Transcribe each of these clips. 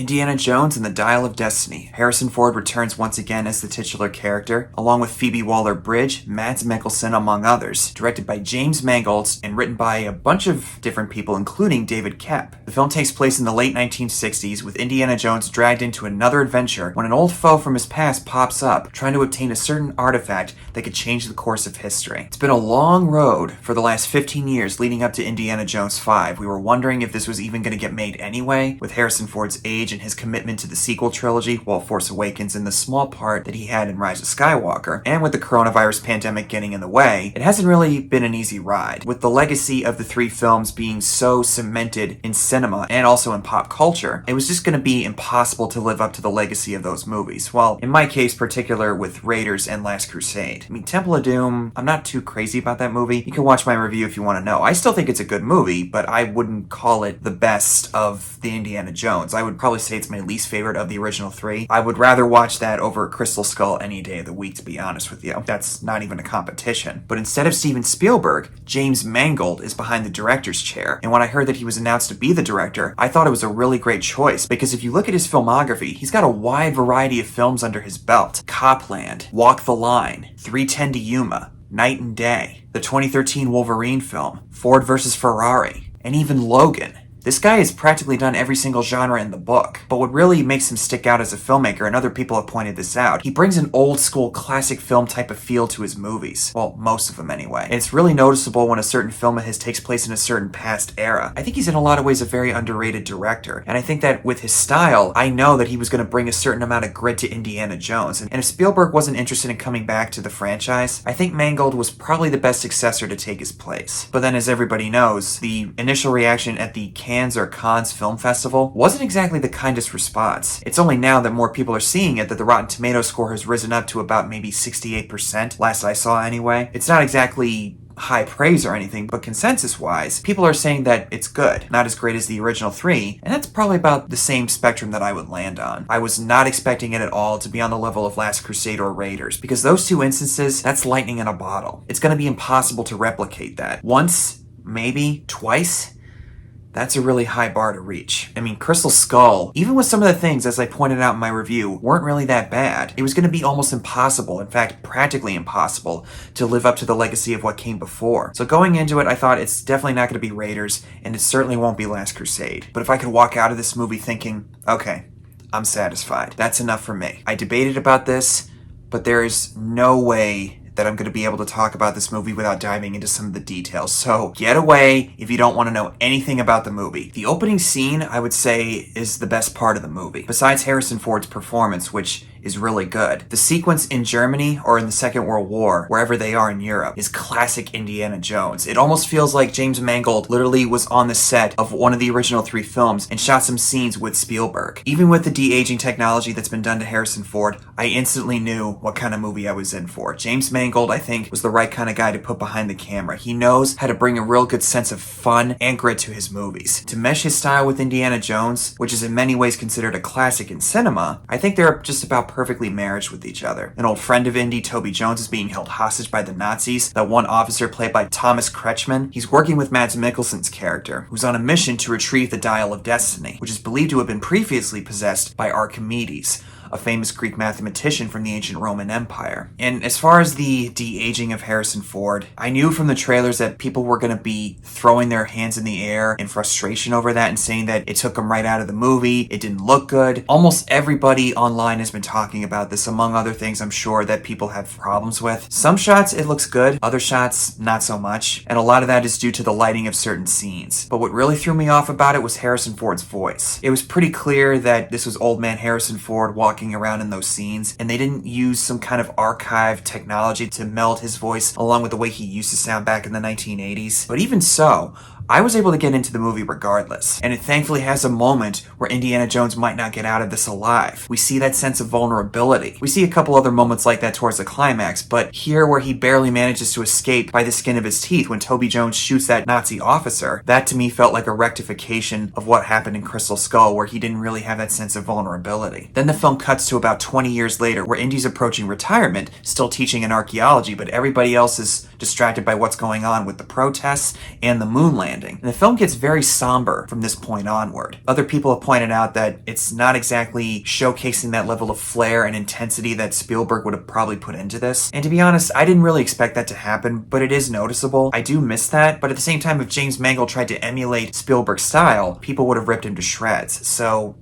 Indiana Jones and the Dial of Destiny. Harrison Ford returns once again as the titular character, along with Phoebe Waller-Bridge, Mads Mikkelsen, among others. Directed by James Mangold and written by a bunch of different people, including David Koepp. The film takes place in the late 1960s, with Indiana Jones dragged into another adventure when an old foe from his past pops up, trying to obtain a certain artifact that could change the course of history. It's been a long road for the last 15 years leading up to Indiana Jones 5. We were wondering if this was even going to get made anyway, with Harrison Ford's age and his commitment to the sequel trilogy, while Force Awakens, and the small part that he had in Rise of Skywalker, and with the coronavirus pandemic getting in the way, it hasn't really been an easy ride. With the legacy of the three films being so cemented in cinema and also in pop culture, it was just going to be impossible to live up to the legacy of those movies. Well, in my case particular with Raiders and Last Crusade. I mean, Temple of Doom, I'm not too crazy about that movie. You can watch my review if you want to know. I still think it's a good movie, but I wouldn't call it the best of the Indiana Jones. I would probably say it's my least favorite of the original three. I would rather watch that over Crystal Skull any day of the week, to be honest with you. That's not even a competition. But instead of Steven Spielberg, James Mangold is behind the director's chair. And when I heard that he was announced to be the director, I thought it was a really great choice, because if you look at his filmography, he's got a wide variety of films under his belt. Copland, Walk the Line, 3:10 to Yuma, Night and Day, the 2013 Wolverine film, Ford vs. Ferrari, and even Logan. This guy has practically done every single genre in the book, but what really makes him stick out as a filmmaker, and other people have pointed this out, he brings an old school classic film type of feel to his movies. Well, most of them anyway. And it's really noticeable when a certain film of his takes place in a certain past era. I think he's in a lot of ways a very underrated director, and I think that with his style, I know that he was going to bring a certain amount of grit to Indiana Jones, and if Spielberg wasn't interested in coming back to the franchise, I think Mangold was probably the best successor to take his place. But then, as everybody knows, the initial reaction at the Cannes Film Festival wasn't exactly the kindest response. It's only now that more people are seeing it that the Rotten Tomatoes score has risen up to about maybe 68%, last I saw anyway. It's not exactly high praise or anything, but consensus-wise, people are saying that it's good, not as great as the original three, and that's probably about the same spectrum that I would land on. I was not expecting it at all to be on the level of Last Crusade or Raiders, because those two instances, that's lightning in a bottle. It's going to be impossible to replicate that. Once, maybe, twice, that's a really high bar to reach. I mean, Crystal Skull, even with some of the things, as I pointed out in my review, weren't really that bad. It was going to be almost impossible, in fact, practically impossible, to live up to the legacy of what came before. So going into it, I thought it's definitely not going to be Raiders, and it certainly won't be Last Crusade. But if I could walk out of this movie thinking, okay, I'm satisfied. That's enough for me. I debated about this, but there is no way that I'm going to be able to talk about this movie without diving into some of the details. So get away if you don't want to know anything about the movie. The opening scene, I would say, is the best part of the movie, besides Harrison Ford's performance, which is really good. The sequence in Germany or in the Second World War, wherever they are in Europe, is classic Indiana Jones. It almost feels like James Mangold literally was on the set of one of the original three films and shot some scenes with Spielberg. Even with the de-aging technology that's been done to Harrison Ford, I instantly knew what kind of movie I was in for. James Mangold, I think, was the right kind of guy to put behind the camera. He knows how to bring a real good sense of fun and grit to his movies. To mesh his style with Indiana Jones, which is in many ways considered a classic in cinema, I think they're just about perfectly married with each other. An old friend of Indy, Toby Jones, is being held hostage by the Nazis. That one officer, played by Thomas Kretschmann, he's working with Mads Mikkelsen's character, who's on a mission to retrieve the Dial of Destiny, which is believed to have been previously possessed by Archimedes, a famous Greek mathematician from the ancient Roman Empire. And as far as the de-aging of Harrison Ford, I knew from the trailers that people were going to be throwing their hands in the air in frustration over that and saying that it took them right out of the movie, it didn't look good. Almost everybody online has been talking about this, among other things I'm sure that people have problems with. Some shots it looks good, other shots not so much, and a lot of that is due to the lighting of certain scenes. But what really threw me off about it was Harrison Ford's voice. It was pretty clear that this was old man Harrison Ford walking around in those scenes, and they didn't use some kind of archive technology to meld his voice along with the way he used to sound back in the 1980s. But even so, I was able to get into the movie regardless, and it thankfully has a moment where Indiana Jones might not get out of this alive. We see that sense of vulnerability. We see a couple other moments like that towards the climax, but here where he barely manages to escape by the skin of his teeth when Toby Jones shoots that Nazi officer, that to me felt like a rectification of what happened in Crystal Skull, where he didn't really have that sense of vulnerability. Then the film cuts to about 20 years later, where Indy's approaching retirement, still teaching in archaeology, but everybody else is distracted by what's going on with the protests and the moon landing. Landing. And the film gets very somber from this point onward. Other people have pointed out that it's not exactly showcasing that level of flair and intensity that Spielberg would have probably put into this. And to be honest, I didn't really expect that to happen, but it is noticeable. I do miss that, but at the same time, if James Mangold tried to emulate Spielberg's style, people would have ripped him to shreds. So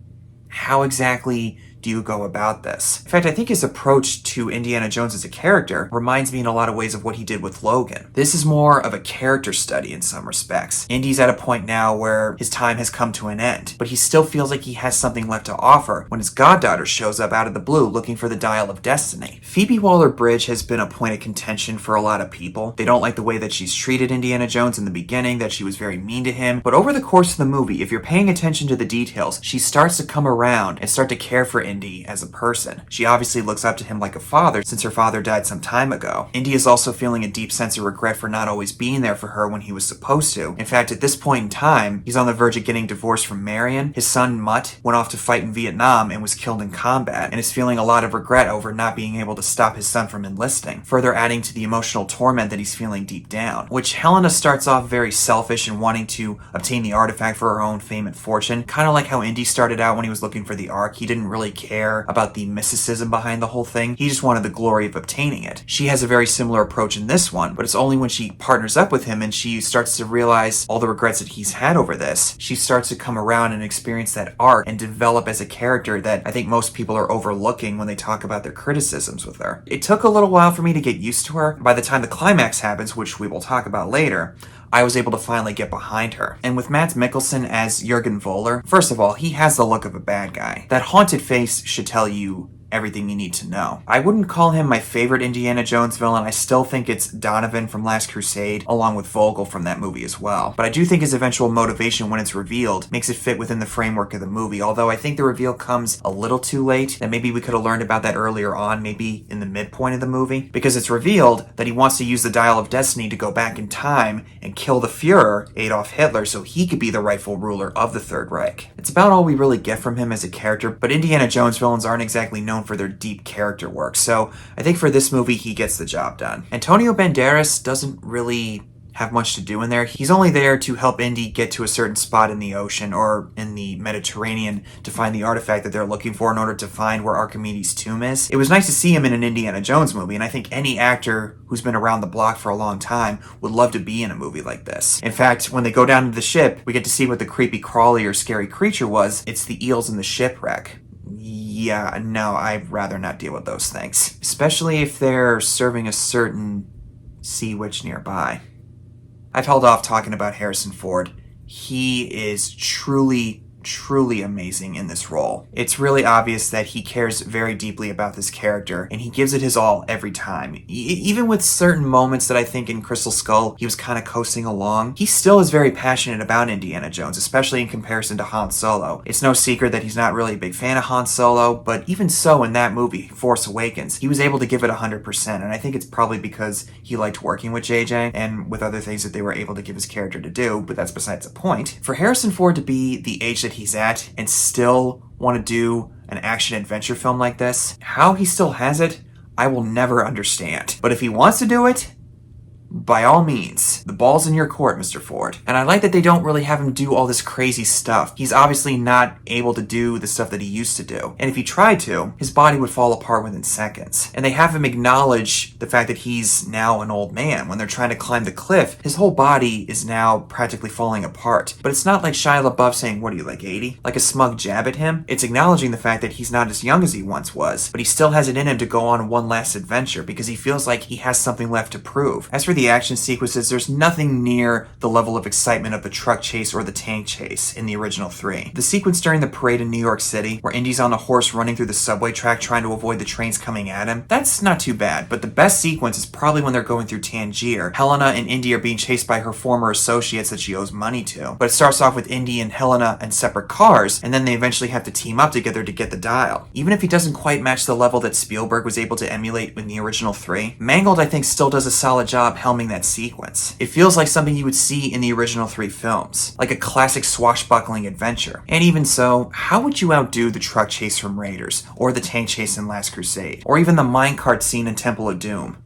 how exactly do you go about this? In fact, I think his approach to Indiana Jones as a character reminds me in a lot of ways of what he did with Logan. This is more of a character study in some respects. Indy's at a point now where his time has come to an end, but he still feels like he has something left to offer when his goddaughter shows up out of the blue looking for the Dial of Destiny. Phoebe Waller-Bridge has been a point of contention for a lot of people. They don't like the way that she's treated Indiana Jones in the beginning, that she was very mean to him, but over the course of the movie, if you're paying attention to the details, she starts to come around and start to care for Indy as a person. She obviously looks up to him like a father since her father died some time ago. Indy is also feeling a deep sense of regret for not always being there for her when he was supposed to. In fact, at this point in time, he's on the verge of getting divorced from Marion. His son, Mutt, went off to fight in Vietnam and was killed in combat, and is feeling a lot of regret over not being able to stop his son from enlisting, further adding to the emotional torment that he's feeling deep down. Which Helena starts off very selfish and wanting to obtain the artifact for her own fame and fortune, kind of like how Indy started out when he was looking for the Ark. He didn't really care about the mysticism behind the whole thing. He just wanted the glory of obtaining it. She has a very similar approach in this one, but it's only when she partners up with him and she starts to realize all the regrets that he's had over this, she starts to come around and experience that arc and develop as a character that I think most people are overlooking when they talk about their criticisms with her. It took a little while for me to get used to her. By the time the climax happens, which we will talk about later, I was able to finally get behind her. And with Mads Mikkelsen as Jürgen Voller, first of all, he has the look of a bad guy. That haunted face should tell you everything you need to know. I wouldn't call him my favorite Indiana Jones villain. I still think it's Donovan from Last Crusade, along with Vogel from that movie as well. But I do think his eventual motivation when it's revealed makes it fit within the framework of the movie, although I think the reveal comes a little too late, that maybe we could have learned about that earlier on, maybe in the midpoint of the movie, because it's revealed that he wants to use the Dial of Destiny to go back in time and kill the Fuhrer, Adolf Hitler, so he could be the rightful ruler of the Third Reich. It's about all we really get from him as a character, but Indiana Jones villains aren't exactly known for their deep character work, so I think for this movie he gets the job done. Antonio Banderas doesn't really have much to do in there. He's only there to help Indy get to a certain spot in the ocean or in the Mediterranean to find the artifact that they're looking for in order to find where Archimedes' tomb is. It was nice to see him in an Indiana Jones movie, and I think any actor who's been around the block for a long time would love to be in a movie like this. In fact, when they go down to the ship, we get to see what the creepy crawly or scary creature was. It's the eels in the shipwreck. Yeah, no, I'd rather not deal with those things. Especially if they're serving a certain sea witch nearby. I've held off talking about Harrison Ford. He is truly amazing in this role. It's really obvious that he cares very deeply about this character, and he gives it his all every time. Even with certain moments that I think in Crystal Skull he was kind of coasting along, he still is very passionate about Indiana Jones, especially in comparison to Han Solo. It's no secret that he's not really a big fan of Han Solo, but even so in that movie, Force Awakens, he was able to give it 100%, and I think it's probably because he liked working with JJ and with other things that they were able to give his character to do, but that's besides the point. For Harrison Ford to be the age that he's at and still want to do an action-adventure film like this, how he still has it, I will never understand. But if he wants to do it, by all means, the ball's in your court, Mr. Ford. And I like that they don't really have him do all this crazy stuff. He's obviously not able to do the stuff that he used to do. And if he tried to, his body would fall apart within seconds. And they have him acknowledge the fact that he's now an old man. When they're trying to climb the cliff, his whole body is now practically falling apart. But it's not like Shia LaBeouf saying, what are you, like 80? Like a smug jab at him. It's acknowledging the fact that he's not as young as he once was, but he still has it in him to go on one last adventure because he feels like he has something left to prove. As for the action sequences, there's nothing near the level of excitement of the truck chase or the tank chase in the original 3. The sequence during the parade in New York City, where Indy's on a horse running through the subway track trying to avoid the trains coming at him, that's not too bad, but the best sequence is probably when they're going through Tangier. Helena and Indy are being chased by her former associates that she owes money to, but it starts off with Indy and Helena in separate cars, and then they eventually have to team up together to get the dial. Even if he doesn't quite match the level that Spielberg was able to emulate in the original 3, Mangold I think still does a solid job helming that sequence. It feels like something you would see in the original 3 films, like a classic swashbuckling adventure. And even so, how would you outdo the truck chase from Raiders, or the tank chase in Last Crusade, or even the minecart scene in Temple of Doom?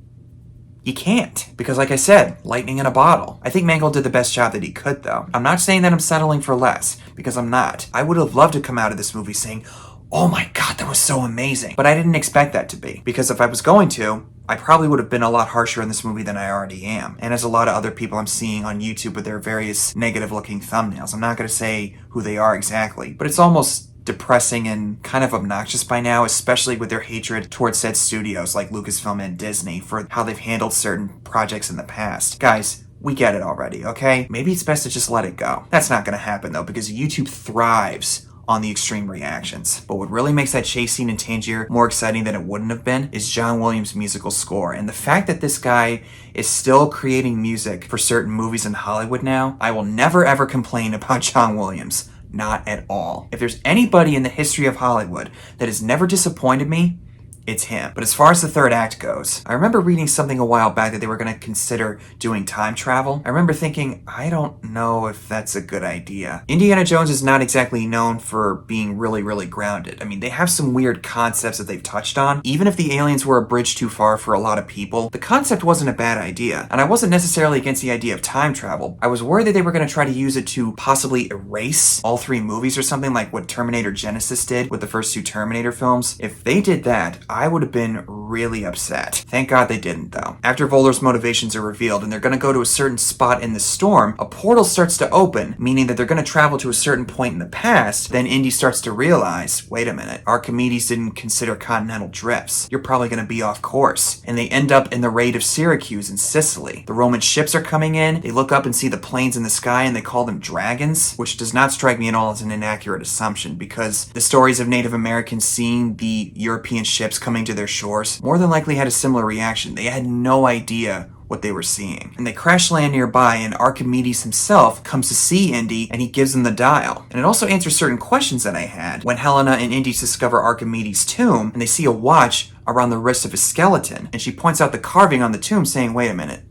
You can't. Because like I said, lightning in a bottle. I think Mangold did the best job that he could, though. I'm not saying that I'm settling for less, because I'm not. I would have loved to come out of this movie saying, oh my god, that was so amazing. But I didn't expect that to be. Because if I was going to, I probably would have been a lot harsher in this movie than I already am. And as a lot of other people I'm seeing on YouTube with their various negative looking thumbnails. I'm not going to say who they are exactly, but it's almost depressing and kind of obnoxious by now, especially with their hatred towards said studios like Lucasfilm and Disney for how they've handled certain projects in the past. Guys, we get it already, okay? Maybe it's best to just let it go. That's not going to happen though, because YouTube thrives on the extreme reactions. But what really makes that chase scene in Tangier more exciting than it wouldn't have been is John Williams' musical score. And the fact that this guy is still creating music for certain movies in Hollywood now, I will never ever complain about John Williams. Not at all. If there's anybody in the history of Hollywood that has never disappointed me, it's him. But as far as the third act goes, I remember reading something a while back that they were going to consider doing time travel. I remember thinking, I don't know if that's a good idea. Indiana Jones is not exactly known for being really, really grounded. I mean, they have some weird concepts that they've touched on. Even if the aliens were a bridge too far for a lot of people, the concept wasn't a bad idea. And I wasn't necessarily against the idea of time travel. I was worried that they were going to try to use it to possibly erase all three movies or something like what Terminator Genisys did with the first two Terminator films. If they did that, I would have been really upset. Thank God they didn't, though. After Voeller's motivations are revealed and they're going to go to a certain spot in the storm, a portal starts to open, meaning that they're going to travel to a certain point in the past. Then Indy starts to realize, wait a minute, Archimedes didn't consider continental drifts. You're probably going to be off course. And they end up in the raid of Syracuse in Sicily. The Roman ships are coming in, they look up and see the planes in the sky and they call them dragons, which does not strike me at all as an inaccurate assumption, because the stories of Native Americans seeing the European ships coming to their shores more than likely had a similar reaction. They had no idea what they were seeing. And they crash land nearby, and Archimedes himself comes to see Indy and he gives them the dial. And it also answers certain questions that I had when Helena and Indy discover Archimedes' tomb and they see a watch around the wrist of his skeleton. And she points out the carving on the tomb saying, wait a minute,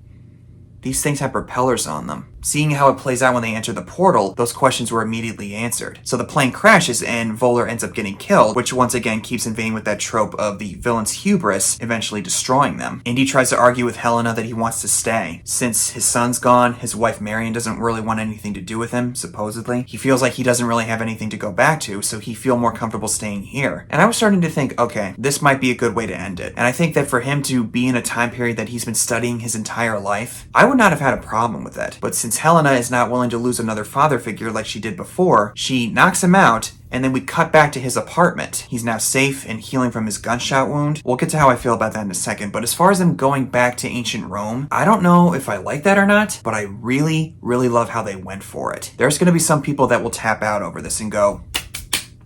these things have propellers on them. Seeing how it plays out when they enter the portal, those questions were immediately answered. So the plane crashes and Voeller ends up getting killed, which once again keeps in vein with that trope of the villain's hubris eventually destroying them. Indy tries to argue with Helena that he wants to stay. Since his son's gone, his wife Marion doesn't really want anything to do with him, supposedly. He feels like he doesn't really have anything to go back to, so he feels more comfortable staying here. And I was starting to think, okay, this might be a good way to end it. And I think that for him to be in a time period that he's been studying his entire life, I would not have had a problem with it. But since Helena is not willing to lose another father figure like she did before, she knocks him out, and then we cut back to his apartment. He's now safe and healing from his gunshot wound. We'll get to how I feel about that in a second, but as far as them going back to ancient Rome, I don't know if I like that or not, but I really, really love how they went for it. There's gonna be some people that will tap out over this and go,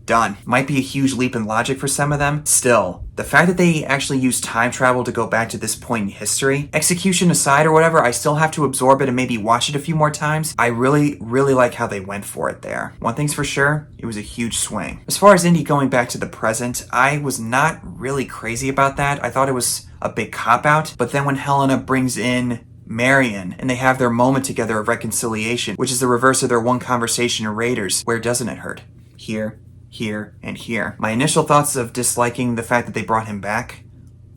done. Might be a huge leap in logic for some of them. Still, the fact that they actually use time travel to go back to this point in history, execution aside or whatever, I still have to absorb it and maybe watch it a few more times. I really, really like how they went for it there. One thing's for sure, it was a huge swing. As far as Indy going back to the present, I was not really crazy about that. I thought it was a big cop-out, but then when Helena brings in Marion and they have their moment together of reconciliation, which is the reverse of their one conversation in Raiders, where doesn't it hurt? Here, and here. My initial thoughts of disliking the fact that they brought him back,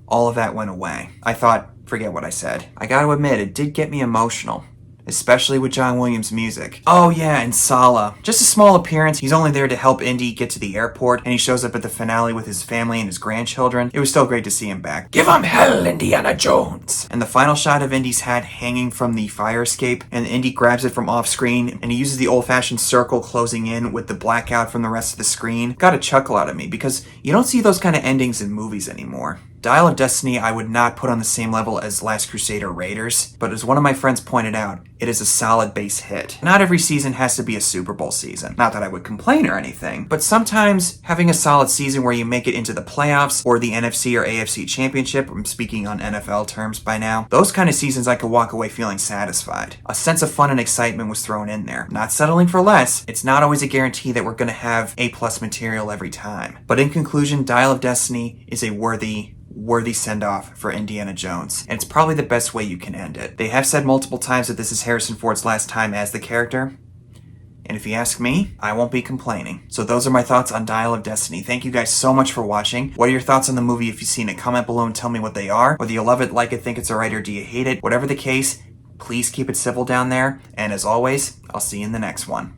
all of that went away. I thought, forget what I said. I gotta admit, it did get me emotional. Especially with John Williams' music. Oh yeah, and Sala. Just a small appearance. He's only there to help Indy get to the airport, and he shows up at the finale with his family and his grandchildren. It was still great to see him back. Give him hell, Indiana Jones! And the final shot of Indy's hat hanging from the fire escape, and Indy grabs it from off screen, and he uses the old-fashioned circle closing in with the blackout from the rest of the screen. Got a chuckle out of me, because you don't see those kind of endings in movies anymore. Dial of Destiny I would not put on the same level as Last Crusade or Raiders, but as one of my friends pointed out, it is a solid base hit. Not every season has to be a Super Bowl season. Not that I would complain or anything, but sometimes having a solid season where you make it into the playoffs or the NFC or AFC Championship, I'm speaking on NFL terms by now, those kind of seasons I could walk away feeling satisfied. A sense of fun and excitement was thrown in there. Not settling for less, it's not always a guarantee that we're going to have A+ material every time. But in conclusion, Dial of Destiny is a worthy send-off for Indiana Jones, and it's probably the best way you can end it. They have said multiple times that this is Harrison Ford's last time as the character, And if you ask me, I won't be complaining. So those are my thoughts on Dial of Destiny. Thank you guys so much for watching. What are your thoughts on the movie if you've seen it? Comment below and tell me what they are. Whether you love it, like it, think it's alright, or do you hate it? Whatever the case, please keep it civil down there. And as always, I'll see you in the next one.